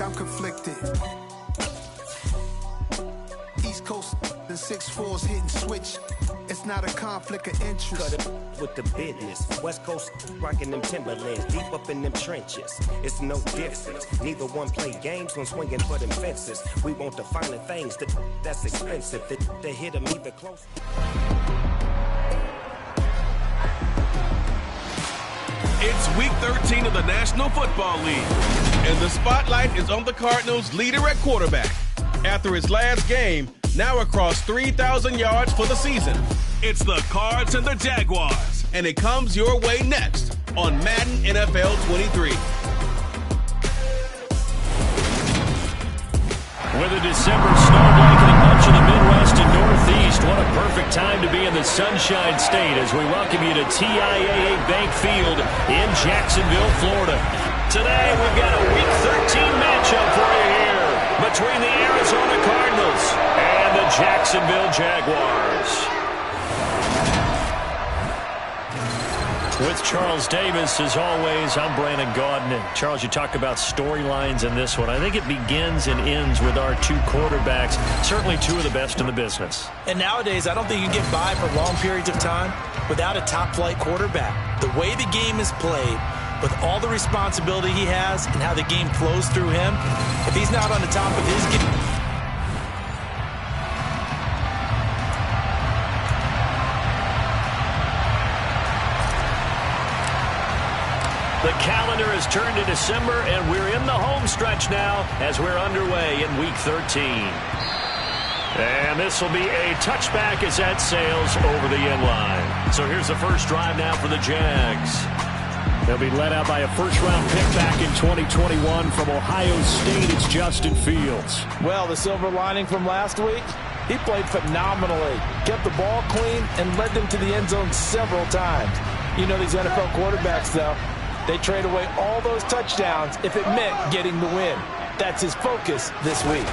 I'm conflicted. East Coast, the 6'4's hitting switch. It's not a conflict of interest. Cut it with the business. West Coast rocking them Timberlands, deep up in them trenches. It's no difference. Neither one play games when swinging for them fences. We want the finer things that's expensive. They hit them either close. It's week 13 of the National Football League, and the spotlight is on the Cardinals' leader at quarterback. After his last game, now across 3,000 yards for the season. It's the Cards and the Jaguars, and it comes your way next on Madden NFL 23. With a December snow blanketing much of the Midwest and Northeast, what a perfect time to be in the Sunshine State as we welcome you to TIAA Bank Field in Jacksonville, Florida. Today, we've got a Week 13 matchup for you here between the Arizona Cardinals and the Jacksonville Jaguars. With Charles Davis, as always, I'm Brandon Gaudin. And Charles, you talk about storylines in this one. I think it begins and ends with our two quarterbacks, certainly two of the best in the business. And nowadays, I don't think you can get by for long periods of time without a top-flight quarterback. The way the game is played, with all the responsibility he has and how the game flows through him, if he's not on the top of his game... The calendar has turned to December, and we're in the home stretch now as we're underway in Week 13. And this will be a touchback as that sails over the end line. So here's the first drive now for the Jags. They'll be led out by a first-round pick back in 2021 from Ohio State. It's Justin Fields. Well, the silver lining from last week, he played phenomenally, kept the ball clean, and led them to the end zone several times. You know these NFL quarterbacks, though. They trade away all those touchdowns if it meant getting the win. That's his focus this week.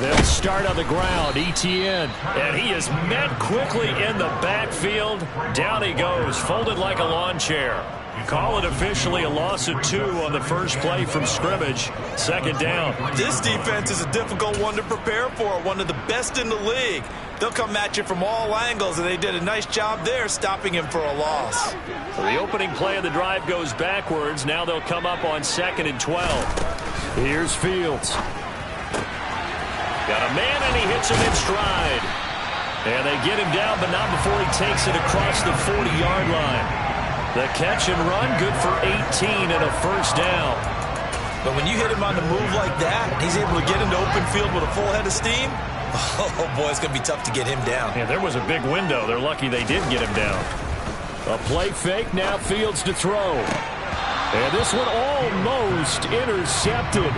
They'll start on the ground, ETN. And he is met quickly in the backfield. Down he goes, folded like a lawn chair. Call it officially a loss of 2 on the first play from scrimmage. Second down. This defense is a difficult one to prepare for, one of the best in the league. They'll come at you from all angles, and they did a nice job there stopping him for a loss. So the opening play of the drive goes backwards. Now they'll come up on 2nd and 12. Here's Fields. Got a man, and he hits him in stride. And they get him down, but not before he takes it across the 40-yard line. The catch and run, good for 18 and a first down. But when you hit him on the move like that, he's able to get into open field with a full head of steam. Oh, boy, it's going to be tough to get him down. Yeah, there was a big window. They're lucky they did get him down. A play fake, now Fields to throw. And this one almost intercepted.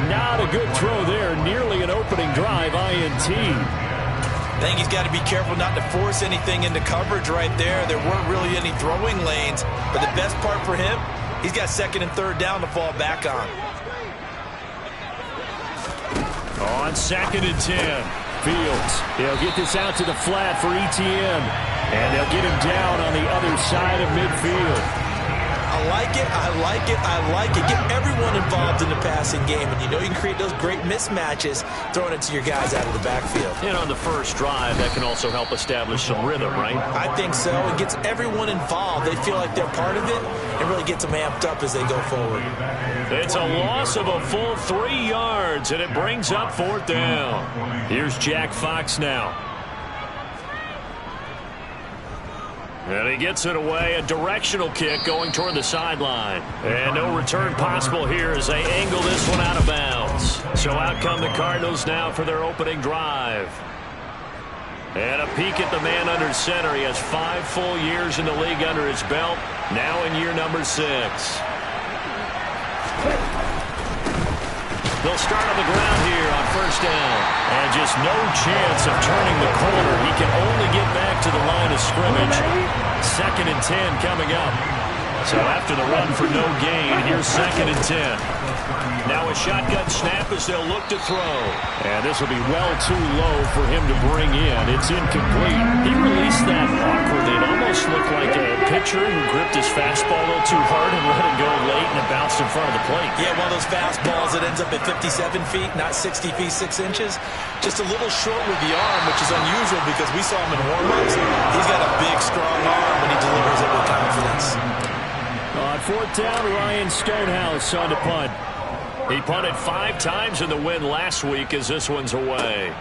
Not a good throw there. Nearly an opening drive, INT. I think he's got to be careful not to force anything into coverage right there. There weren't really any throwing lanes. But the best part for him, he's got 2nd and 3rd down to fall back on. On 2nd and 10, Fields. He'll get this out to the flat for ETN. And they'll get him down on the other side of midfield. I like it, I like it, I like it. Get everyone involved in the passing game, and you know you can create those great mismatches throwing it to your guys out of the backfield. And on the first drive, that can also help establish some rhythm, right? I think so. It gets everyone involved. They feel like they're part of it, and really gets them amped up as they go forward. It's a loss of a full 3 yards, and it brings up 4th down. Here's Jack Fox now. And he gets it away, a directional kick going toward the sideline. And no return possible here as they angle this one out of bounds. So out come the Cardinals now for their opening drive. And a peek at the man under center. He has 5 full years in the league under his belt, now in year number 6. They'll start on the ground here on first down. And just no chance of turning the corner. He can only get back to the line of scrimmage. 2nd and 10 coming up. So after the run for no gain, here's 2nd and 10. Now a shotgun snap as they'll look to throw. And this will be well too low for him to bring in. It's incomplete. He released that awkwardly. It almost looked like a pitcher who gripped his fastball a little too hard and let it go late, and it bounced in front of the plate. Yeah, one of those fastballs falls, it ends up at 57 feet, not 60 feet, 6 inches. Just a little short with the arm, which is unusual because we saw him in warm-ups. He's got a big, strong arm when he delivers it with confidence. On fourth down, Ryan Stonehouse on to punt. He punted 5 times in the win last week as this one's away.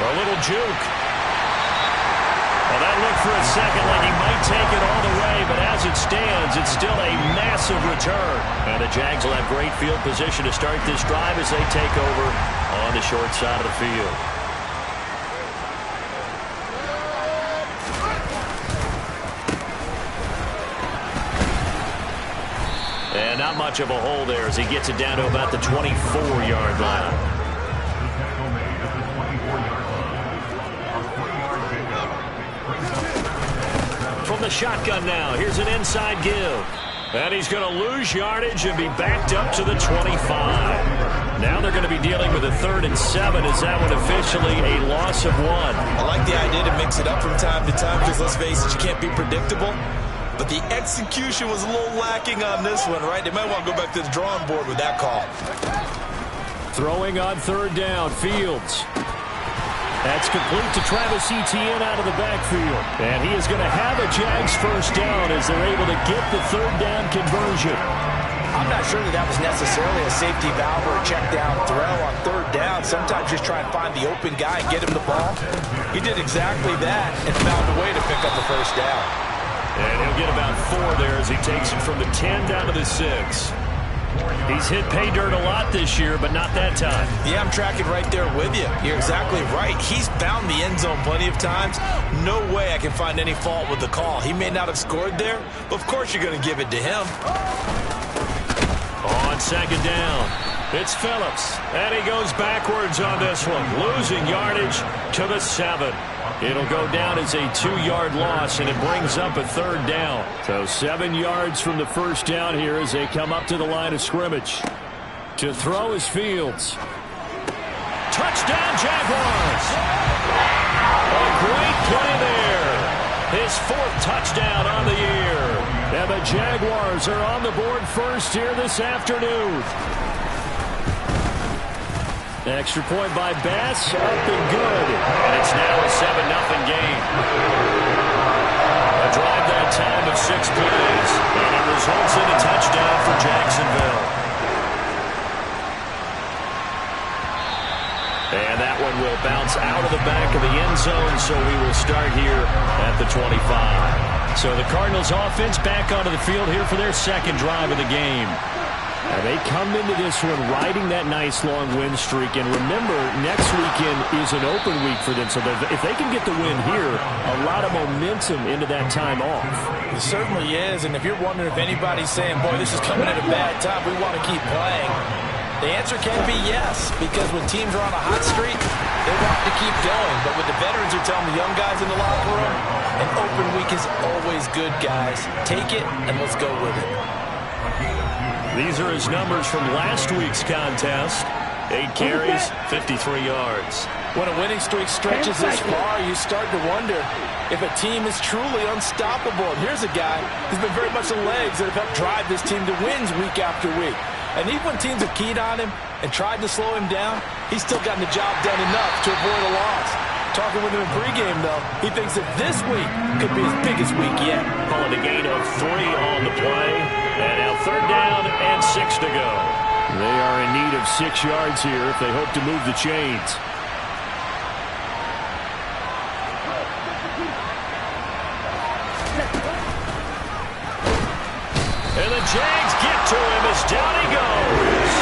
A little juke. Well, that looked for a second like he might take it all the way, but as it stands, it's still a massive return. And the Jags will have great field position to start this drive as they take over on the short side of the field. And not much of a hole there as he gets it down to about the 24-yard line. From the shotgun now, here's an inside give. And he's going to lose yardage and be backed up to the 25. Now they're going to be dealing with a 3rd and 7 as that one officially a loss of 1. I like the idea to mix it up from time to time because, let's face it, you can't be predictable. But the execution was a little lacking on this one, right? They might want to go back to the drawing board with that call. Throwing on 3rd down, Fields. That's complete to Travis Etienne out of the backfield. And he is going to have a Jags first down as they're able to get the 3rd down conversion. I'm not sure that was necessarily a safety valve or a check down throw on 3rd down. Sometimes just try and find the open guy and get him the ball. He did exactly that and found a way to pick up the first down. And he'll get about 4 there as he takes it from the 10 down to the 6. He's hit pay dirt a lot this year, but not that time. Yeah, I'm tracking right there with you. You're exactly right. He's found the end zone plenty of times. No way I can find any fault with the call. He may not have scored there, but of course you're going to give it to him. On 2nd down, it's Phillips. And he goes backwards on this one, losing yardage to the 7. It'll go down as a 2-yard loss, and it brings up a 3rd down. So 7 yards from the first down here as they come up to the line of scrimmage. To throw is Fields. Touchdown, Jaguars! A great play there. His 4th touchdown on the year. And the Jaguars are on the board first here this afternoon. Extra point by Bass, up and good. And it's now a 7-0 game. A drive that time of 6 plays, and it results in a touchdown for Jacksonville. And that one will bounce out of the back of the end zone, so we will start here at the 25. So the Cardinals offense back onto the field here for their 2nd drive of the game. And they come into this one riding that nice long win streak. And remember, next weekend is an open week for them. So if they can get the win here, a lot of momentum into that time off. It certainly is. And if you're wondering if anybody's saying, boy, this is coming at a bad time, we want to keep playing, the answer can be yes. Because when teams are on a hot streak, they want to keep going. But what the veterans are telling the young guys in the locker room, an open week is always good, guys. Take it and let's go with it. These are his numbers from last week's contest. 8 carries, 53 yards. When a winning streak stretches this far, you start to wonder if a team is truly unstoppable. And here's a guy who's been very much the legs that have helped drive this team to wins week after week. And even when teams have keyed on him and tried to slow him down, he's still gotten the job done enough to avoid a loss. Talking with him in pregame, though, he thinks that this week could be his biggest week yet. Calling a gain of 3 on the play. And now 3rd down and 6 to go. They are in need of 6 yards here if they hope to move the chains. And the Jags get to him as down he goes.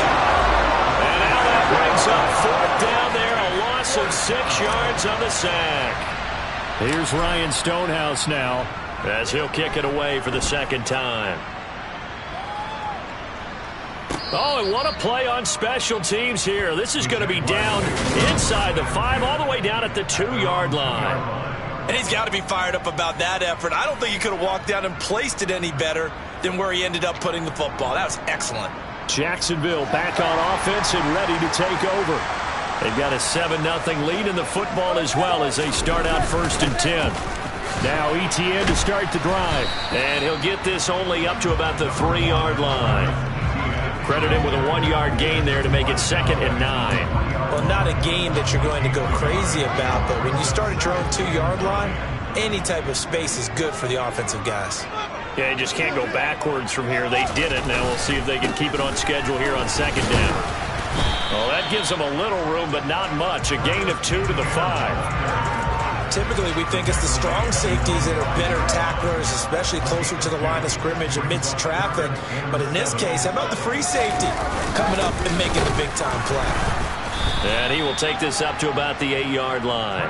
And now that brings up 4th down there, a loss of 6 yards on the sack. Here's Ryan Stonehouse now as he'll kick it away for the 2nd time. Oh, and what a play on special teams here. This is going to be down inside the 5, all the way down at the 2-yard line. And he's got to be fired up about that effort. I don't think he could have walked down and placed it any better than where he ended up putting the football. That was excellent. Jacksonville back on offense and ready to take over. They've got a 7-0 lead in the football as well as they start out 1st and 10. Now ETN to start the drive. And he'll get this only up to about the 3-yard line. Credit him with a 1-yard gain there to make it 2nd and 9. Well, not a gain that you're going to go crazy about, but when you start at your own 2-yard line, any type of space is good for the offensive guys. Yeah, you just can't go backwards from here. They did it. Now we'll see if they can keep it on schedule here on 2nd down. Well, that gives them a little room, but not much. A gain of 2 to the 5. Typically, we think it's the strong safeties that are better tacklers, especially closer to the line of scrimmage amidst traffic. But in this case, how about the free safety coming up and making the big-time play? And he will take this up to about the 8-yard line.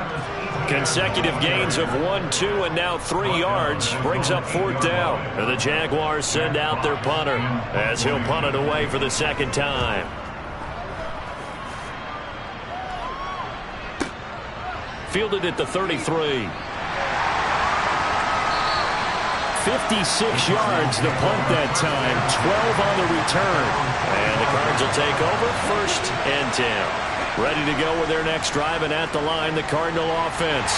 Consecutive gains of 1, 2, and now 3 yards brings up 4th down. And the Jaguars send out their punter as he'll punt it away for the 2nd time. Fielded at the 33. 56 yards the punt that time, 12 on the return. And the Cards will take over 1st and 10. Ready to go with their next drive, and at the line, the Cardinal offense.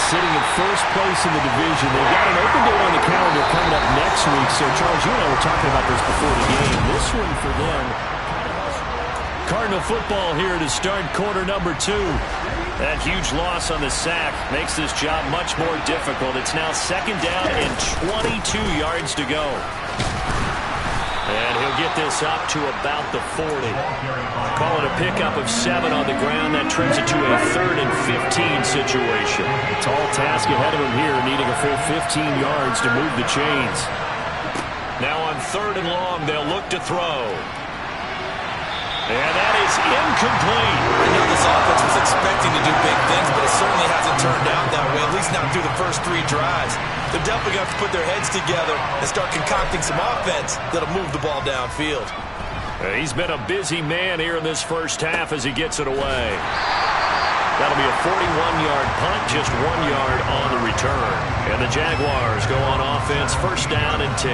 Sitting in first place in the division. They've got an open date on the calendar coming up next week. So, Charles, you and I were talking about this before the game. This one for them. Cardinal football here to start quarter number 2. That huge loss on the sack makes this job much more difficult. It's now 2nd down and 22 yards to go. And he'll get this up to about the 40. Call it a pickup of 7 on the ground. That turns it to a 3rd and 15 situation. A tall task ahead of him here, needing a full 15 yards to move the chains. Now on 3rd and long, they'll look to throw. And that is incomplete. I know this offense was expecting to do big things, but it certainly hasn't turned out that way, at least not through the first 3 drives. They're definitely going to have to put their heads together and start concocting some offense that'll move the ball downfield. He's been a busy man here in this first half as he gets it away. That'll be a 41-yard punt, just 1 yard on the return. And the Jaguars go on offense, 1st down and 10.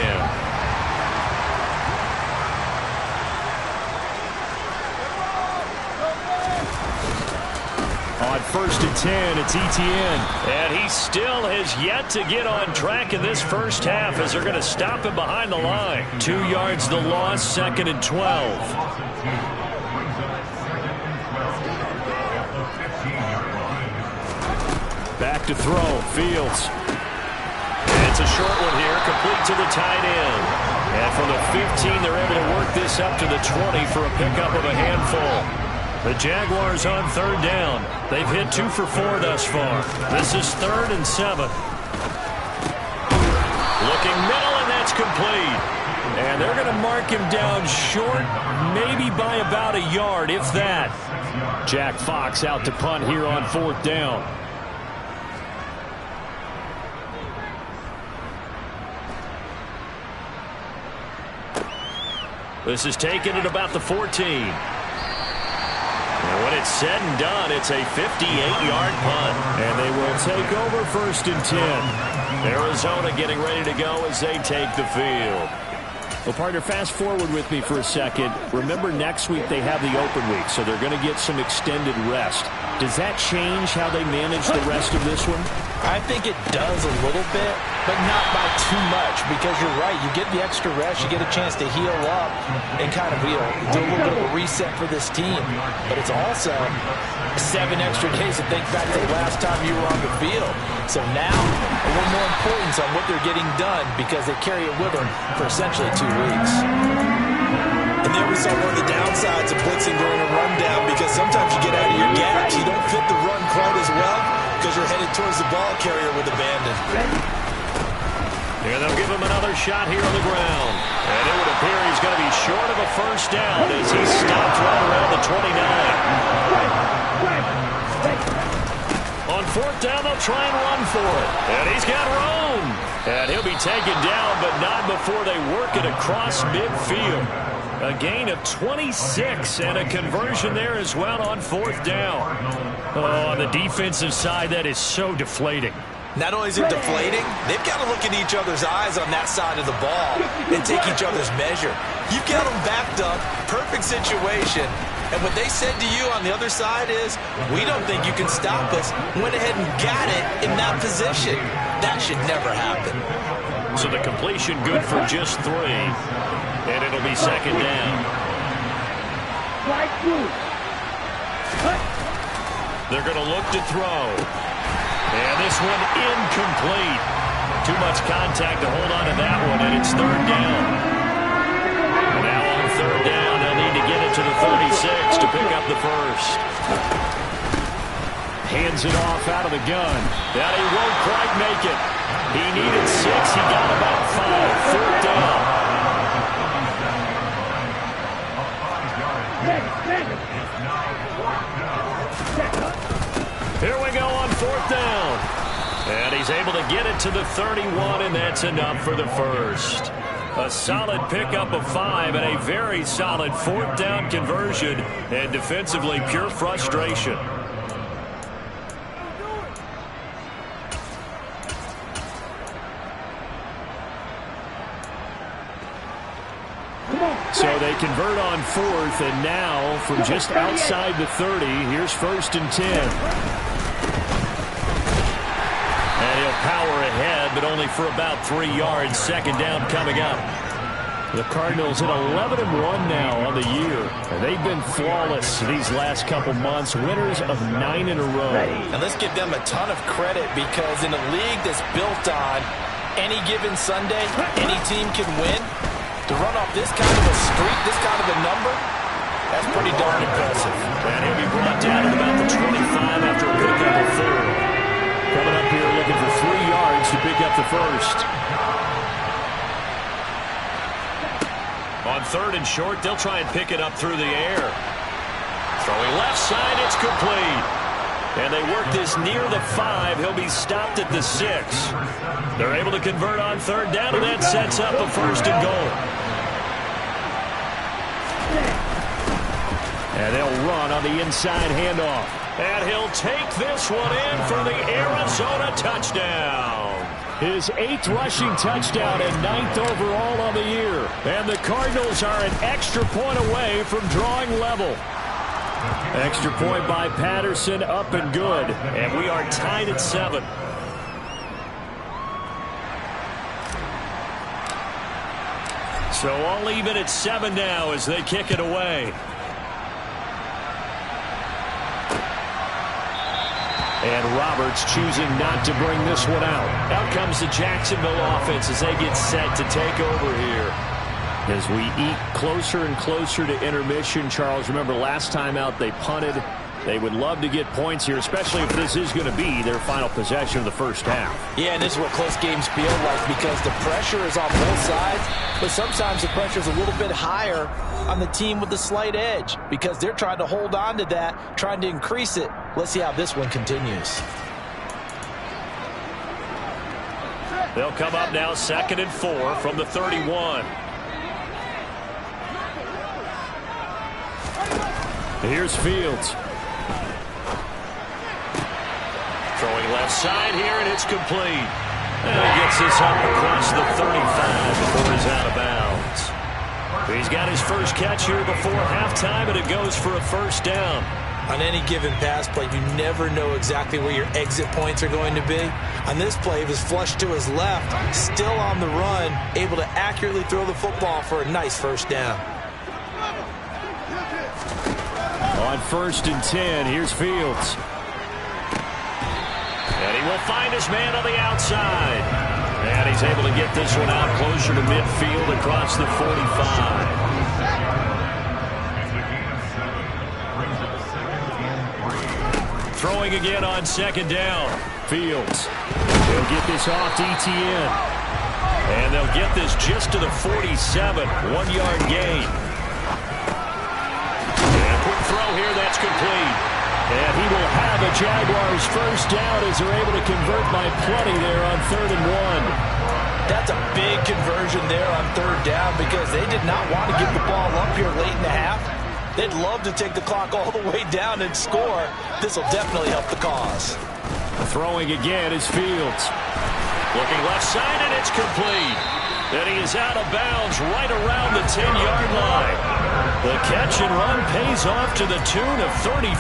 On 1st and 10, it's ETN. And he still has yet to get on track in this first half as they're going to stop him behind the line. 2 yards the loss, 2nd and 12. Back to throw, Fields. And it's a short one here, complete to the tight end. And from the 15, they're able to work this up to the 20 for a pickup of a handful. The Jaguars on 3rd down. They've hit 2 for 4 thus far. This is 3rd and 7. Looking middle, and that's complete. And they're going to mark him down short, maybe by about a yard, if that. Jack Fox out to punt here on 4th down. This is taken at about the 14. And when it's said and done, it's a 58-yard punt. And they will take over 1st and 10. Arizona getting ready to go as they take the field. Well, partner, fast forward with me for a second. Remember, next week they have the open week, so they're going to get some extended rest. Does that change how they manage the rest of this one? I think it does a little bit, but not by too much, because you're right. You get the extra rest, you get a chance to heal up and kind of, do a little bit of a reset for this team. But it's also 7 extra days to think back to the last time you were on the field. So now, a little more importance on what they're getting done, because they carry it with them for essentially 2 weeks. And there we saw one of the downsides of blitzing during a rundown, because sometimes you get out of your gaps. You don't fit the run quite as well because you're headed towards the ball carrier with abandon. Yeah, they'll give him another shot here on the ground. And it would appear he's going to be short of a 1st down as he stopped right around the 29. On 4th down, they'll try and run for it. And he's got room. And he'll be taken down, but not before they work it across midfield. A gain of 26 and a conversion there as well on 4th down. Oh, on the defensive side, that is so deflating. Not only is it deflating, they've got to look in each other's eyes on that side of the ball and take each other's measure. You've got them backed up, perfect situation, And what they said to you on the other side is, we don't think you can stop us. Went ahead and got it in that position. That should never happen. So the completion good for just 3. And it'll be second down. They're going to look to throw. And this one incomplete. Too much contact to hold on to that one, and it's third down. Now on third down, they'll need to get it to the 36 to pick up the first. Hands it off out of the gun. That he won't quite make it. He needed 6. He got about 5. Third down. Here we go on fourth down. And he's able to get it to the 31, and that's enough for the first. A solid pickup of 5 and a very solid fourth down conversion, and defensively pure frustration. So they convert on fourth, and now from just outside the 30, here's first and 10. And he'll power ahead, but only for about 3 yards. Second down coming up. The Cardinals at 11-1 now on the year. They've been flawless these last couple months, winners of 9 in a row. And let's give them a ton of credit, because in a league that's built on any given Sunday, any team can win. To run off this kind of a streak, this kind of a number, that's pretty darn impressive. And he'll be brought down at about the 25 after a pickup of 4. Coming up here looking for 3 yards to pick up the first. On third and short, they'll try and pick it up through the air. Throwing left side, it's complete. And they work this near the 5. He'll be stopped at the 6. They're able to convert on third down, and that sets up a first and goal. And they'll run on the inside handoff. And he'll take this one in for the Arizona touchdown. His 8th rushing touchdown and 9th overall on the year. And the Cardinals are an extra point away from drawing level. Extra point by Patterson, up and good. And we are tied at 7. So all even at 7 now as they kick it away. And Roberts choosing not to bring this one out. Out comes the Jacksonville offense as they get set to take over here. As we eat closer and closer to intermission, Charles, remember last time out they punted. They would love to get points here, especially if this is going to be their final possession of the first half. Yeah, and this is what close games feel like, because the pressure is on both sides, but sometimes the pressure is a little bit higher on the team with the slight edge, because they're trying to hold on to that, trying to increase it. Let's see how this one continues. They'll come up now 2nd and 4 from the 31. Here's Fields. Throwing left side here, and it's complete. And he gets this up across the 35 before he's out of bounds. He's got his first catch here before halftime, and it goes for a first down. On any given pass play, you never know exactly where your exit points are going to be. On this play, he was flushed to his left, still on the run, able to accurately throw the football for a nice first down. On 1st and 10, here's Fields. And he will find his man on the outside. And he's able to get this one out closer to midfield across the 45. Throwing again on 2nd down. Fields. They'll get this off to ETN. And they'll get this just to the 47. 1-yard gain. Throw here, that's complete. And he will have a Jaguars first down as they're able to convert by plenty there on 3rd and 1. That's a big conversion there on 3rd down, because they did not want to give the ball up here late in the half. They'd love to take the clock all the way down and score. This will definitely help the cause. Throwing again is Fields. Looking left side, and it's complete. And he is out of bounds right around the 10-yard line. The catch and run pays off to the tune of 35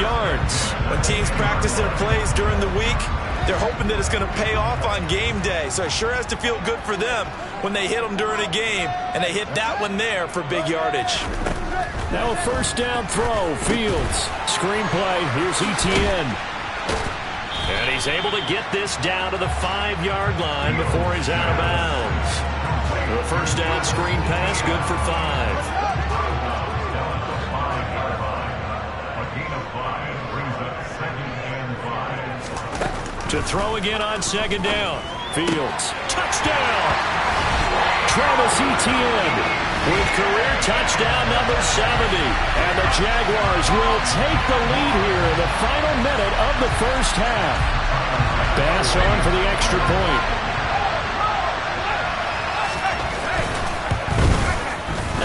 yards. When teams practice their plays during the week, they're hoping that it's going to pay off on game day. So it sure has to feel good for them when they hit them during a game, and they hit that one there for big yardage. Now a first down throw. Fields. Screen play. Here's ETN. And he's able to get this down to the 5-yard line before he's out of bounds. The first down screen pass, good for 5. To throw again on second down. Fields. Touchdown! Travis Etienne with career touchdown number 70. And the Jaguars will take the lead here in the final minute of the first half. Bass on for the extra point.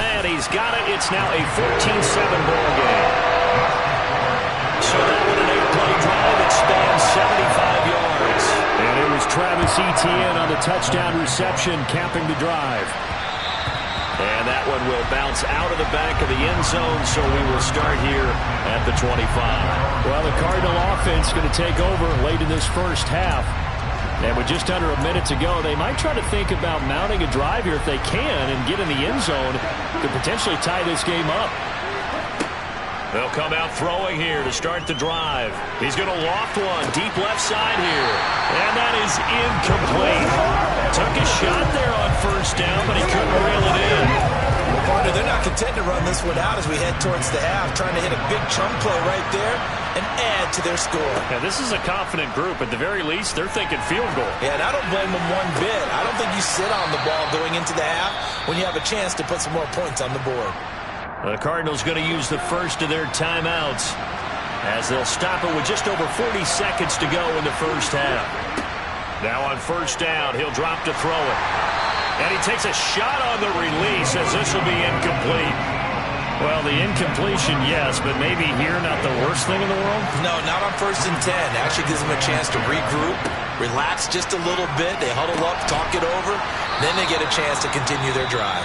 And he's got it. It's now a 14-7 ball game. So that one an 8-play drive that spans 75 yards. And it was Travis Etienne on the touchdown reception capping the drive. And that one will bounce out of the back of the end zone, so we will start here at the 25. Well, the Cardinal offense going to take over late in this first half. And with just under a minute to go, they might try to think about mounting a drive here if they can and get in the end zone to potentially tie this game up. They'll come out throwing here to start the drive. He's going to loft one deep left side here. And that is incomplete. Took a shot there on first down, but he couldn't reel it in. Well, partner, they're not content to run this one out as we head towards the half, trying to hit a big chunk play right there and add to their score. Yeah, this is a confident group. At the very least, they're thinking field goal. Yeah, and I don't blame them one bit. I don't think you sit on the ball going into the half when you have a chance to put some more points on the board. The Cardinals going to use the first of their timeouts as they'll stop it with just over 40 seconds to go in the first half. Now on first down, he'll drop to throw it. And he takes a shot on the release as this will be incomplete. Well, the incompletion, yes, but maybe here not the worst thing in the world? No, not on 1st and 10. Actually gives them a chance to regroup, relax just a little bit. They huddle up, talk it over. Then they get a chance to continue their drive.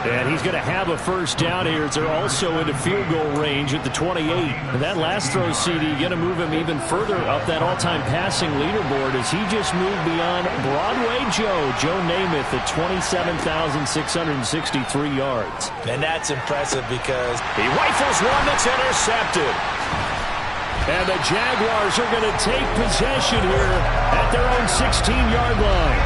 And he's going to have a first down here as they're also into field goal range at the 28. And that last throw, CD, going to move him even further up that all-time passing leaderboard as he just moved beyond Broadway Joe Namath at 27,663 yards. And that's impressive because he rifles one that's intercepted. And the Jaguars are going to take possession here at their own 16-yard line.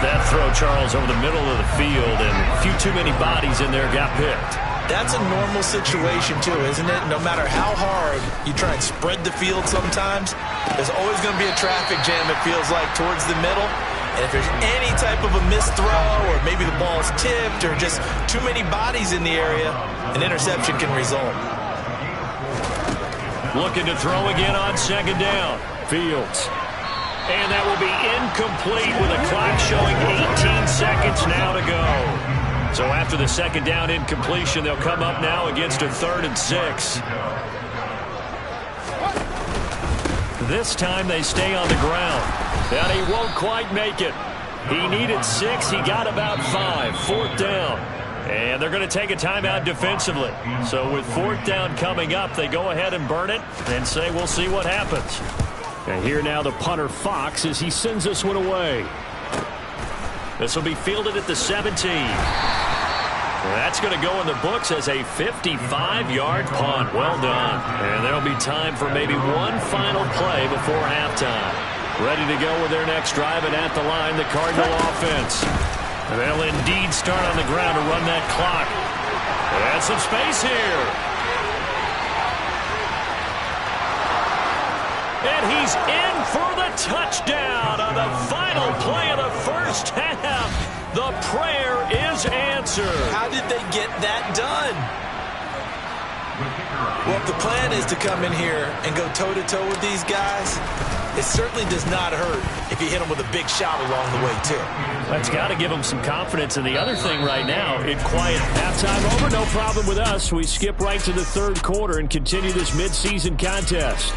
That throw, Charles, over the middle of the field, and a few too many bodies in there got picked. That's a normal situation, too, isn't it? No matter how hard you try and spread the field sometimes, there's always going to be a traffic jam, it feels like, towards the middle. And if there's any type of a missed throw, or maybe the ball's tipped, or just too many bodies in the area, an interception can result. Looking to throw again on second down. Fields. And that will be incomplete with a clock showing 18 seconds now to go. So after the second down incompletion, they'll come up now against a 3rd and 6. This time they stay on the ground. And he won't quite make it. He needed 6. He got about 5. 4th down. And they're going to take a timeout defensively. So with 4th down coming up, they go ahead and burn it and say, we'll see what happens. And here now the punter Fox as he sends this one away. This will be fielded at the 17. That's going to go in the books as a 55-yard punt. Well done. And there'll be time for maybe one final play before halftime. Ready to go with their next drive, and at the line, the Cardinal offense. They'll indeed start on the ground to run that clock. And some space here. And he's in for the touchdown on the final play of the first half. The prayer is answered. How did they get that done? Well, if the plan is to come in here and go toe-to-toe with these guys, it certainly does not hurt if you hit them with a big shot along the way, too. That's got to give them some confidence. And the other thing right now, it's quiet. Halftime over, no problem with us. We skip right to the 3rd quarter and continue this midseason contest.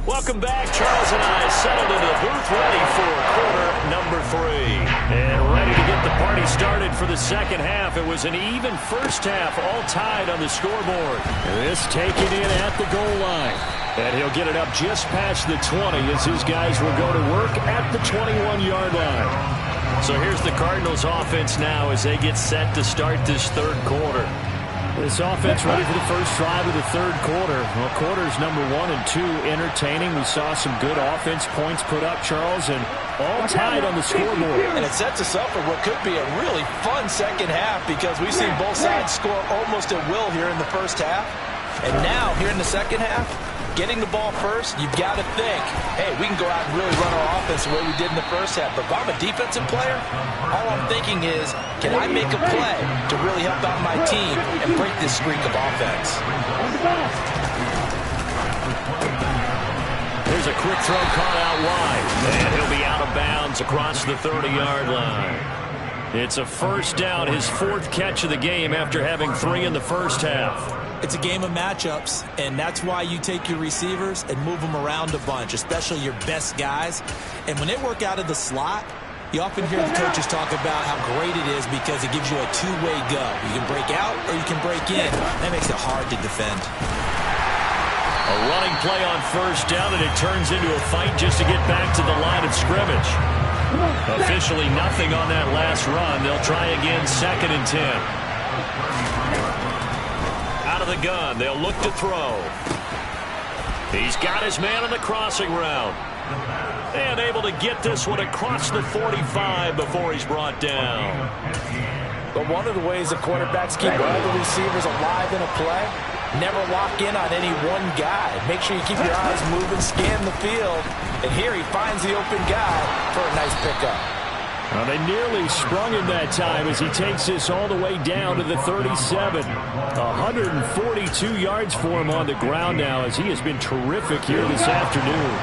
Welcome back. Charles and I settled into the booth ready for quarter number And ready to get the party started for the second half. It was an even first half, all tied on the scoreboard. This taken in at the goal line. And he'll get it up just past the 20 as his guys will go to work at the 21-yard line. So here's the Cardinals offense now as they get set to start this third quarter. This offense ready for the first drive of the third quarter. Well, quarters number 1 and 2 entertaining. We saw some good offense points put up, Charles, and all tied on the scoreboard. And it sets us up for what could be a really fun second half because we've seen both sides score almost at will here in the first half. And now, here in the second half, getting the ball first, you've got to think, hey, we can go out and really run our offense the way we did in the first half. But if I'm a defensive player, all I'm thinking is, can I make a play to really help out my team and break this streak of offense? Here's a quick throw caught out wide. And he'll be out of bounds across the 30-yard line. It's a first down, his 4th catch of the game after having 3 in the first half. It's a game of matchups, and that's why you take your receivers and move them around a bunch, especially your best guys. And when they work out of the slot, you often hear the coaches talk about how great it is because it gives you a two-way go. You can break out or you can break in. That makes it hard to defend. A running play on first down, and it turns into a fight just to get back to the line of scrimmage. Officially nothing on that last run. They'll try again, 2nd and 10. Out of the gun, they'll look to throw. He's got his man on the crossing route. And able to get this one across the 45 before he's brought down. But one of the ways the quarterbacks keep all the receivers alive in a play, never lock in on any one guy. Make sure you keep your eyes moving, scan the field. And here he finds the open guy for a nice pickup. Well, they nearly sprung him that time as he takes this all the way down to the 37. 142 yards for him on the ground now as he has been terrific here this afternoon.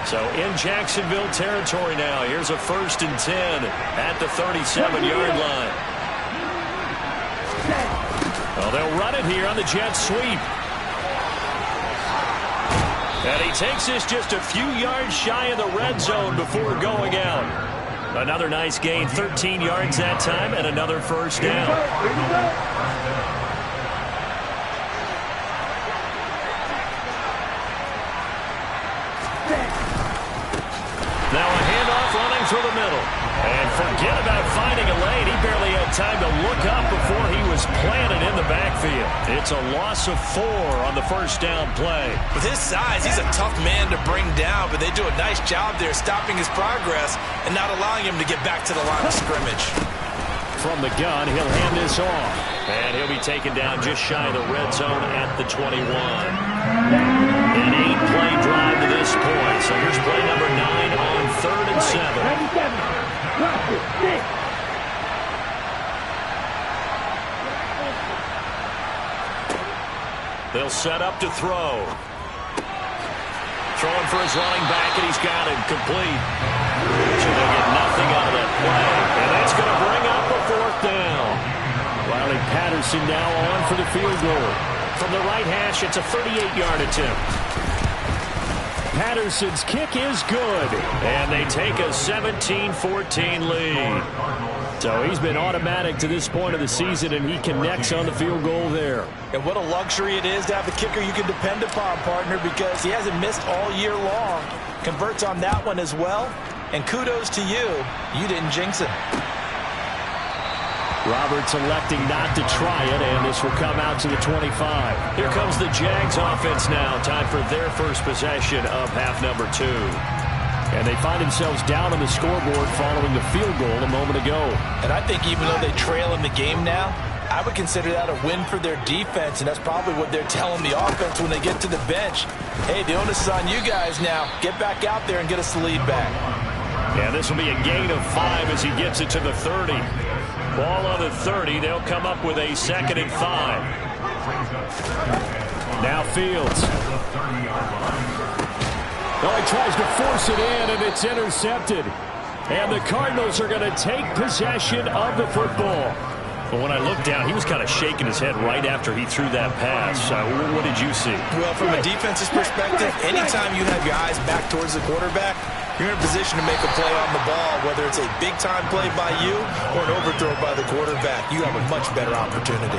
So in Jacksonville territory now, here's a 1st and 10 at the 37-yard line. Well, they'll run it here on the jet sweep. And he takes this just a few yards shy of the red zone before going out. Another nice gain, 13 yards that time, and another first down. Now a handoff running through the middle. And forget about finding a lane. He barely had time to look up before he was planted in the backfield. It's a loss of 4 on the first down play. With his size, he's a tough man to bring down, but they do a nice job there stopping his progress and not allowing him to get back to the line of scrimmage. From the gun, he'll hand this off. And he'll be taken down just shy of the red zone at the 21. An 8-play drive to this point. So here's play number 9 on 3rd and 7. They'll set up to throw. Throwing for his running back, and he's got it complete. So they'll get nothing out of that play. And that's going to bring up a 4th down. Riley Patterson now on for the field goal. From the right hash, it's a 38-yard attempt. Patterson's kick is good. And they take a 17-14 lead. So he's been automatic to this point of the season, and he connects on the field goal there. And what a luxury it is to have a kicker you can depend upon, partner, because he hasn't missed all year long. Converts on that one as well. And kudos to you. You didn't jinx it. Roberts electing not to try it, and this will come out to the 25. Here comes the Jags offense now. Time for their first possession of half number 2. And they find themselves down on the scoreboard following the field goal a moment ago. And I think even though they trail in the game now, I would consider that a win for their defense, and that's probably what they're telling the offense when they get to the bench. Hey, the onus is on you guys now. Get back out there and get us the lead back. Yeah, this will be a gain of 5 as he gets it to the 30. Ball on the 30. They'll come up with a 2nd and 5. Now Fields. Oh, he tries to force it in, and it's intercepted. And the Cardinals are going to take possession of the football. But when I looked down, he was kind of shaking his head right after he threw that pass. What did you see? Well, from a defense's perspective, anytime you have your eyes back towards the quarterback, you're in a position to make a play on the ball, whether it's a big-time play by you or an overthrow by the quarterback. You have a much better opportunity.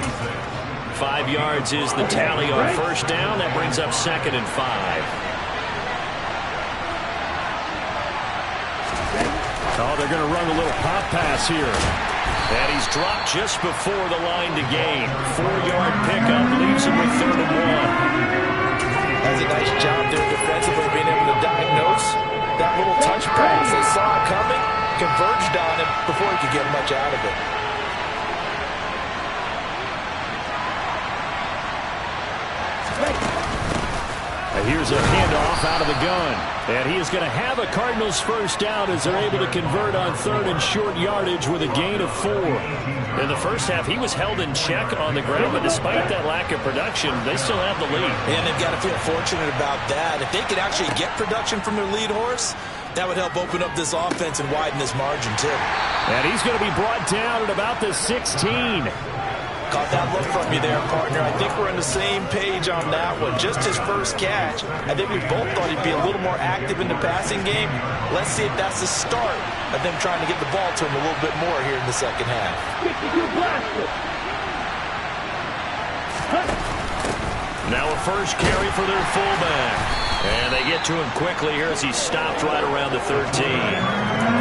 5 yards is the tally on first down. That brings up 2nd and 5. Oh, they're going to run a little pop pass here. And he's dropped just before the line to gain. 4-yard pickup leaves him with 3rd and 1. That's a nice job there defensively, being able to diagnose that little touch pass. They saw it coming, converged on him before he could get much out of it. Here's a handoff out of the gun. And he is going to have a Cardinals first down as they're able to convert on 3rd and short yardage with a gain of 4. In the first half, he was held in check on the ground, but despite that lack of production, they still have the lead. And they've got to feel fortunate about that. If they could actually get production from their lead horse, that would help open up this offense and widen this margin, too. And he's going to be brought down at about the 16. Caught that look from you there, partner. I think we're on the same page on that one. Just his first catch. I think we both thought he'd be a little more active in the passing game. Let's see if that's the start of them trying to get the ball to him a little bit more here in the second half. Now a first carry for their fullback. And they get to him quickly here as he stopped right around the 13.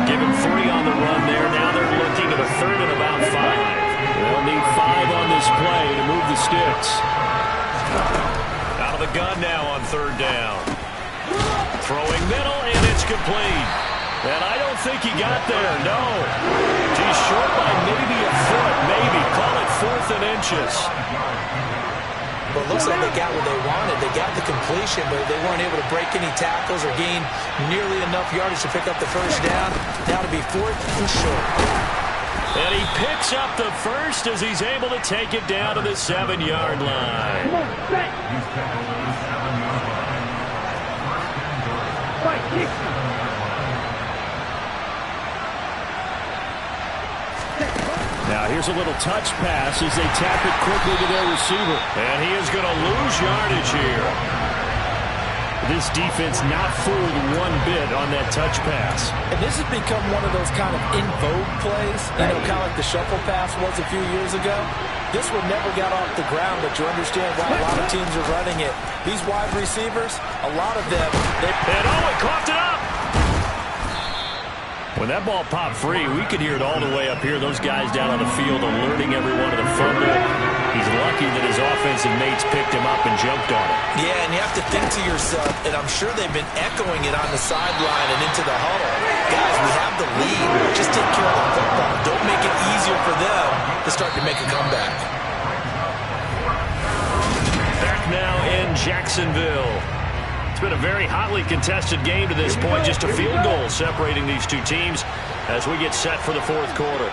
Give him 3 on the run there. Now they're looking at a 3rd and about 5. They'll need 5 on this play to move the sticks. Out of the gun now on 3rd down. Throwing middle, and it's complete. And I don't think he got there, no. He's short by maybe a foot, maybe. Call it 4th and inches. Well, it looks like they got what they wanted. They got the completion, but they weren't able to break any tackles or gain nearly enough yardage to pick up the first down. Now to be 4th and short. And he picks up the first as he's able to take it down to the 7-yard line. Now here's a little touch pass as they tap it quickly to their receiver. And he is going to lose yardage here. This defense not fooled one bit on that touch pass. And this has become one of those kind of in vogue plays, kind of like the shuffle pass was a few years ago. This one never got off the ground, but you understand why a lot of teams are running it. These wide receivers, a lot of them, and Owen coughed it up. When that ball popped free, we could hear it all the way up here. Those guys down on the field alerting everyone to the fumble. He's lucky that his offensive mates picked him up and jumped on it. Yeah, and you have to think to yourself, and I'm sure they've been echoing it on the sideline and into the huddle. Guys, we have the lead. Just take care of the football. Don't make it easier for them to start to make a comeback. Back now in Jacksonville. It's been a very hotly contested game to this point. Just a field goal separating these two teams as we get set for the 4th quarter.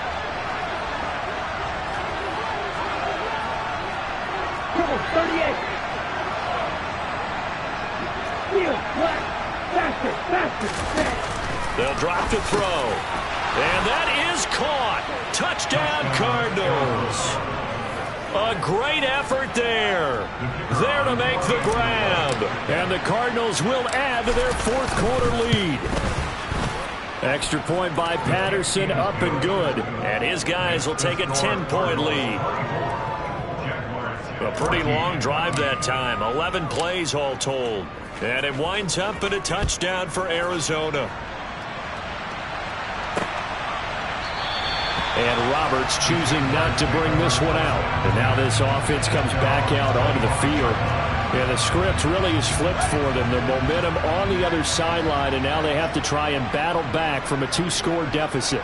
They'll drop to throw. And that is caught. Touchdown, Cardinals. A great effort there. There to make the grab. And the Cardinals will add to their 4th quarter lead. Extra point by Patterson, up and good. And his guys will take a 10-point lead. A pretty long drive that time. 11 plays all told. And it winds up in a touchdown for Arizona. And Roberts choosing not to bring this one out. And now this offense comes back out onto the field. And the script really is flipped for them. The momentum on the other sideline, and now they have to try and battle back from a 2-score deficit.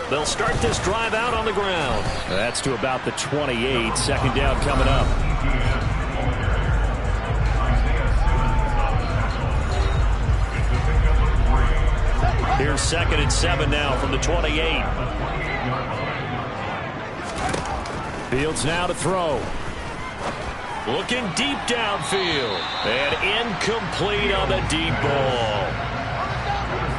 They'll start this drive out on the ground. That's to about the 28. 2nd down coming up. Here's 2nd and 7 now from the 28. Fields now to throw. Looking deep downfield. And incomplete on the deep ball.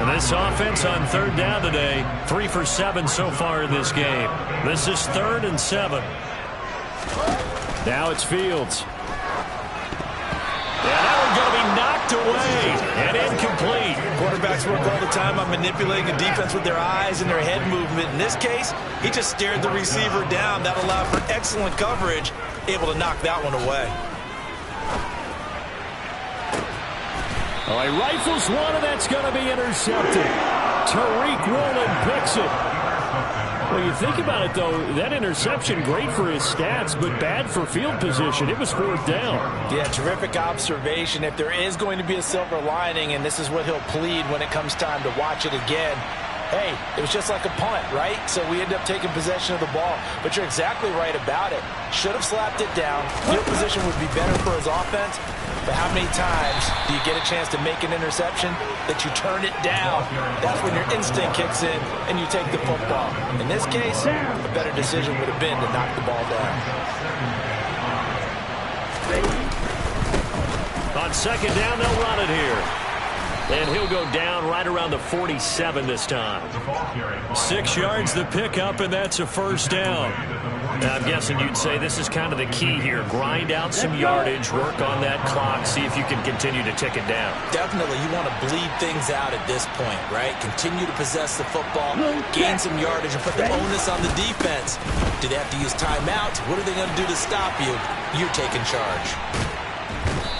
And this offense on 3rd down today, 3 for 7 so far in this game. This is 3rd and 7. Now it's Fields. And that one's going to be knocked knocked away and incomplete. Quarterbacks work all the time on manipulating the defense with their eyes and their head movement. In this case, he just stared the receiver down. That allowed for excellent coverage, able to knock that one away. Oh, he rifles one, and that's going to be intercepted. Tariq Woolen picks it. Well, you think about it, though, that interception, great for his stats, but bad for field position. It was 4th down. Yeah, terrific observation. If there is going to be a silver lining, and this is what he'll plead when it comes time to watch it again, hey, it was just like a punt, right? So we end up taking possession of the ball. But you're exactly right about it. Should have slapped it down. Field position would be better for his offense. But how many times do you get a chance to make an interception that you turn it down? That's when your instinct kicks in and you take the football. In this case, a better decision would have been to knock the ball down. On 2nd down, they'll run it here. And he'll go down right around the 47 this time. 6 yards the pickup, and that's a 1st down. Now, I'm guessing you'd say this is kind of the key here. Grind out some yardage, work on that clock, see if you can continue to tick it down. Definitely, you want to bleed things out at this point, right? Continue to possess the football, gain some yardage, and put the onus on the defense. Do they have to use timeouts? What are they going to do to stop you? You're taking charge.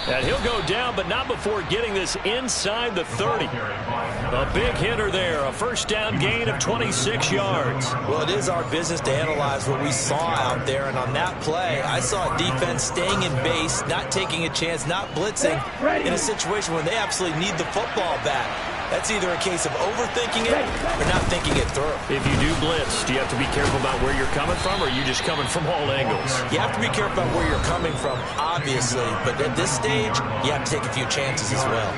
And he'll go down, but not before getting this inside the 30. A big hitter there, a 1st down gain of 26 yards. Well, it is our business to analyze what we saw out there, and on that play, I saw a defense staying in base, not taking a chance, not blitzing, in a situation where they absolutely need the football back. That's either a case of overthinking it or not thinking it through. If you do blitz, do you have to be careful about where you're coming from, or are you just coming from all angles? You have to be careful about where you're coming from, obviously, but at this stage, you have to take a few chances as well.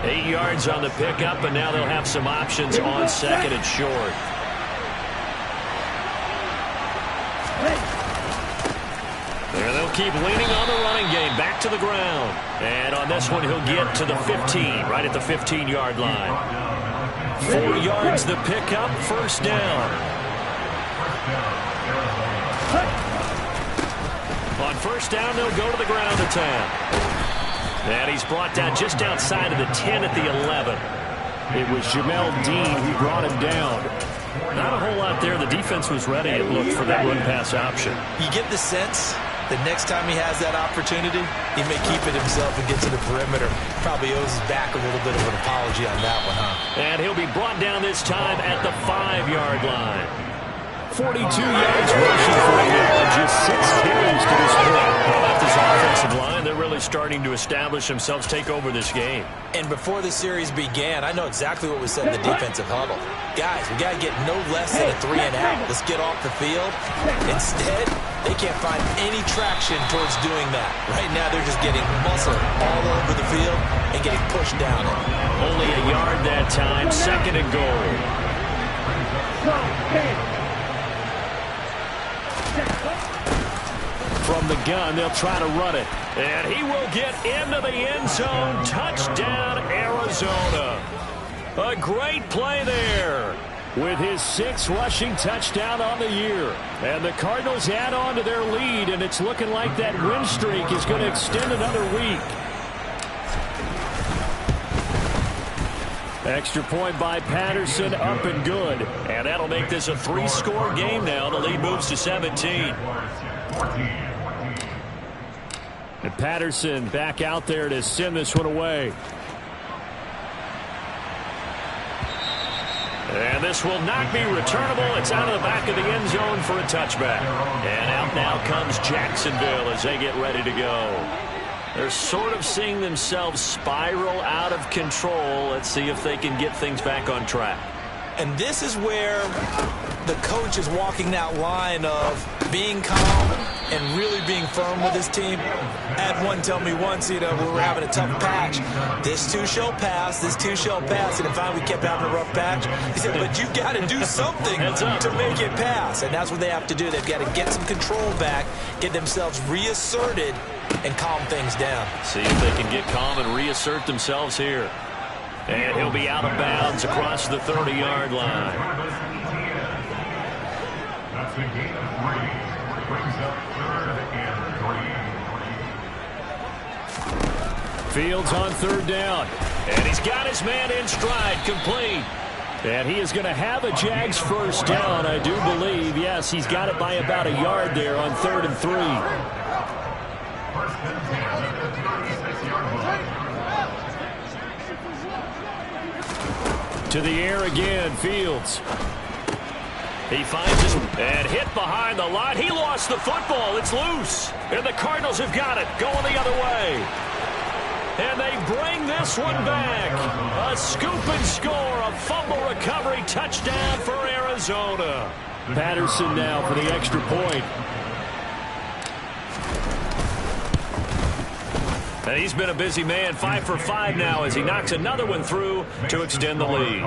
8 yards on the pickup, and now they'll have some options on 2nd and short. There they'll keep leaning on the running game. Back to the ground. And on this one, he'll get to the 15, right at the 15-yard line. 4 yards the pickup, 1st down. On 1st down, they'll go to the ground attack. And he's brought down just outside of the 10 at the 11. It was Jamel Dean who brought him down. Not a whole lot there. The defense was ready, it looked, for that run-pass option. You get the sense that next time he has that opportunity, he may keep it himself and get to the perimeter. Probably owes his back a little bit of an apology on that one, huh? And he'll be brought down this time at the 5-yard line. 42 yards rushing for him on just 6 carries to this point. How about this offensive line? They're really starting to establish themselves, take over this game. And before the series began, I know exactly what was said in the defensive huddle. Guys, we got to get no less than a 3-and-out. Let's get off the field. Instead, they can't find any traction towards doing that. Right now, they're just getting muscle all over the field and getting pushed down it. Only a yard that time, 2nd and goal. From the gun, they'll try to run it. And he will get into the end zone. Touchdown, Arizona. A great play there with his 6th rushing touchdown on the year. And the Cardinals add on to their lead, and it's looking like that win streak is going to extend another week. Extra point by Patterson, up and good. And that'll make this a 3-score game now. The lead moves to 17. And Patterson back out there to send this one away. And this will not be returnable. It's out of the back of the end zone for a touchback. And out now comes Jacksonville as they get ready to go. They're sort of seeing themselves spiral out of control. Let's see if they can get things back on track. And this is where the coach is walking that line of being calm and really being firm with his team. I had one tell me once, we were having a tough patch. This too shall pass, this too shall pass. And finally we kept having a rough patch. He said, but you got to do something to make it pass. And that's what they have to do. They've got to get some control back, get themselves reasserted, and calm things down. See if they can get calm and reassert themselves here. And he'll be out of bounds across the 30-yard line. That's a gain of 3. Brings up 3rd and 3. Fields on third down. And he's got his man in stride, complete. And he is going to have a JAX first down, I do believe. Yes, he's got it by about a yard there on 3rd and 3. To the air again, Fields. He finds his and hit behind the line. He lost the football. It's loose. And the Cardinals have got it going the other way. And they bring this one back. A scoop and score, a fumble recovery touchdown for Arizona. Patterson now for the extra point. And he's been a busy man, 5 for 5 now as he knocks another one through to extend the lead.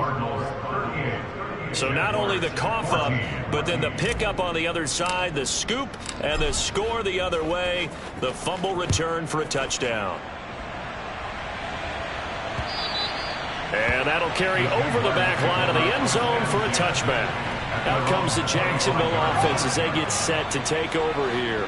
So not only the cough up, but then the pickup on the other side, the scoop, and the score the other way. The fumble return for a touchdown. And that'll carry over the back line of the end zone for a touchback. Out comes the Jacksonville offense as they get set to take over here.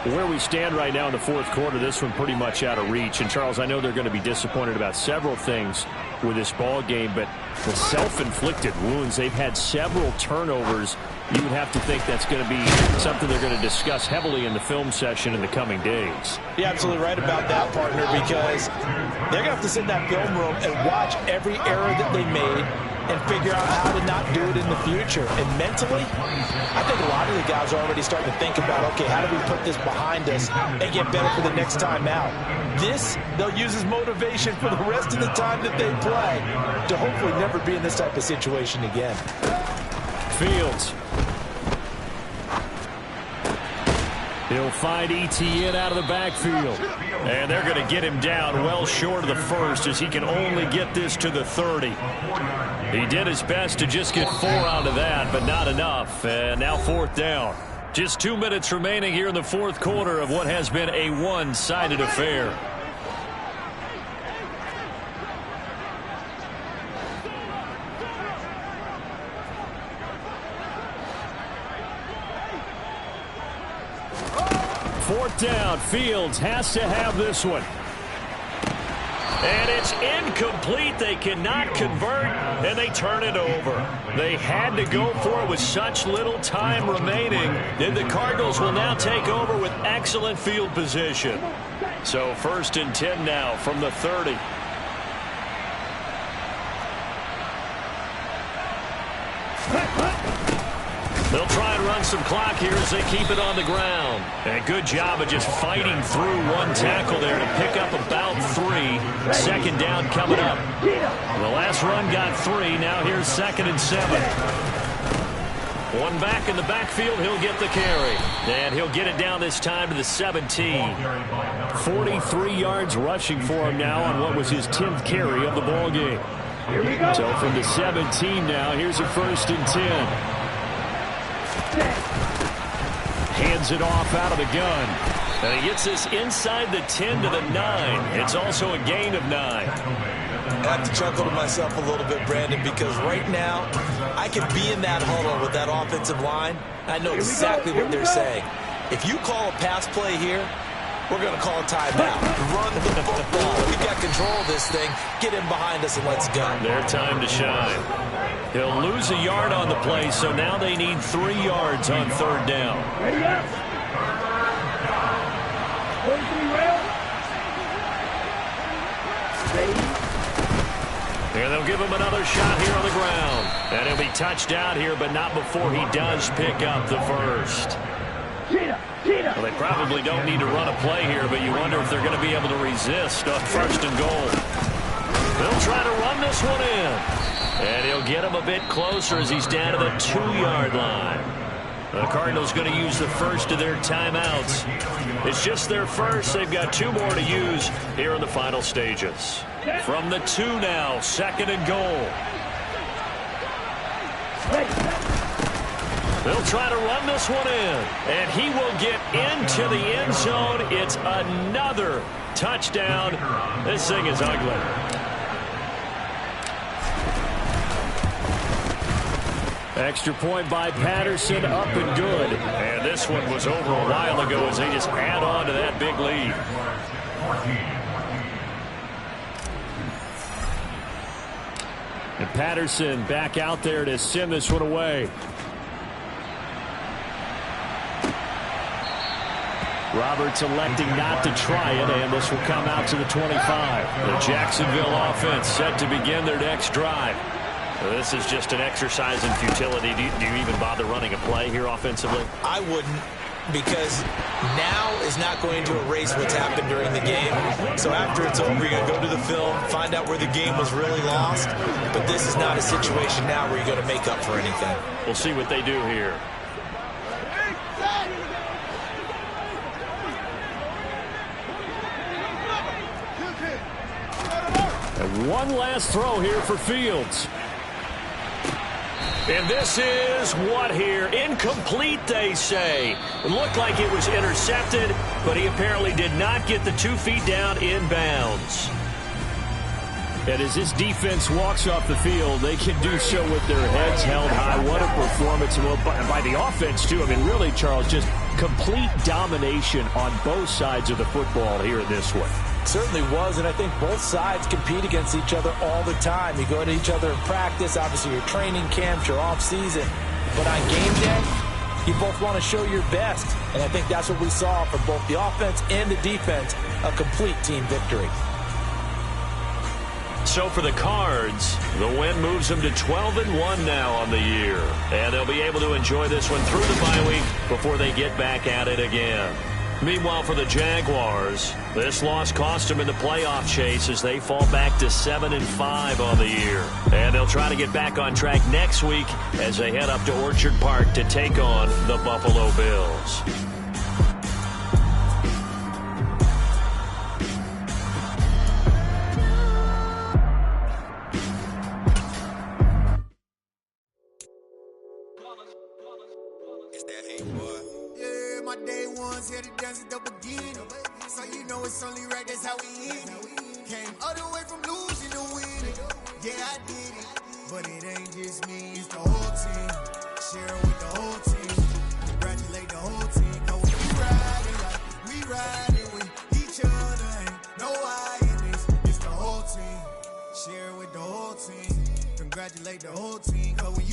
Where we stand right now in the fourth quarter, this one pretty much out of reach. And, Charles, I know they're going to be disappointed about several things with this ball game, but the self-inflicted wounds, they've had several turnovers. You would have to think that's going to be something they're going to discuss heavily in the film session in the coming days. You're absolutely right about that, partner, because they're going to have to sit in that film room and watch every error that they made and figure out how to not do it in the future. And mentally, I think a lot of the guys are already starting to think about, okay, how do we put this behind us and get better for the next time out? This, they'll use as motivation for the rest of the time that they play to hopefully never be in this type of situation again. Fields. He'll find ETN out of the backfield. And they're going to get him down well short of the first as he can only get this to the 30. He did his best to just get 4 out of that, but not enough. And now 4th down. Just 2 minutes remaining here in the fourth quarter of what has been a one-sided affair. Fourth down. Fields has to have this one. And it's incomplete. They cannot convert, and they turn it over. They had to go for it with such little time remaining. And the Cardinals will now take over with excellent field position. So 1st and 10 now from the 30. They'll try and run some clock here as they keep it on the ground. And a good job of just fighting through one tackle there to pick up about 3. 2nd down coming up. The last run got 3. Now here's 2nd and 7. One back in the backfield. He'll get the carry. And he'll get it down this time to the 17. 43 yards rushing for him now on what was his 10th carry of the ball game. So from the 17 now, here's a 1st and 10. Hands it off out of the gun. And he gets this inside the 10 to the 9. It's also a gain of 9. I have to chuckle to myself a little bit, Brandon, because right now I could be in that huddle with that offensive line. I know exactly what they're saying. If you call a pass play here, we're going to call a timeout. Run the football. We've got control of this thing. Get him behind us and let's go. Their time to shine. He'll lose a yard on the play, so now they need 3 yards on 3rd down. Ready up. 43 rail. Ready. And they'll give him another shot here on the ground. And he'll be touched out here, but not before he does pick up the first. Well, they probably don't need to run a play here, but you wonder if they're going to be able to resist on 1st and goal. They'll try to run this one in. And he'll get him a bit closer as he's down to the 2-yard line. The Cardinals going to use the first of their timeouts. It's just their first. They've got 2 more to use here in the final stages. From the 2 now, 2nd and goal. They'll try to run this one in. And he will get into the end zone. It's another touchdown. This thing is ugly. Extra point by Patterson, up and good. And this one was over a while ago as they just add on to that big lead. Patterson back out there to send this one away. Roberts electing not to try it, and this will come out to the 25. The Jacksonville offense set to begin their next drive. This is just an exercise in futility. Do you even bother running a play here offensively? I wouldn't, because now is not going to erase what's happened during the game. So after it's over, you're going to go to the film, find out where the game was really lost. But this is not a situation now where you're going to make up for anything. We'll see what they do here. And one last throw here for Fields. And this is what here? Incomplete, they say. It looked like it was intercepted, but he apparently did not get the 2 feet down in bounds. And as this defense walks off the field, they can do so with their heads held high. What a performance by the offense, too. I mean, really, Charles, just complete domination on both sides of the football here in this one. Certainly was, and I think both sides compete against each other all the time. You go to each other in practice, obviously your training camps, your off-season. But on game day, you both want to show your best. And I think that's what we saw from both the offense and the defense, a complete team victory. So for the Cards, the win moves them to 12-1 now on the year. And they'll be able to enjoy this one through the bye week before they get back at it again. Meanwhile, for the Jaguars, this loss cost them in the playoff chase as they fall back to 7-5 on the year. And they'll try to get back on track next week as they head up to Orchard Park to take on the Buffalo Bills. My day ones here to dance at the beginning. So you know it's only right, that's how we hit it. Came all the way from losing to winning. Yeah, I did it. But it ain't just me, it's the whole team. Share it with the whole team. Congratulate the whole team. Cause we riding with each other. Ain't no I in this. It's the whole team. Share it with the whole team. Congratulate the whole team. Cause when you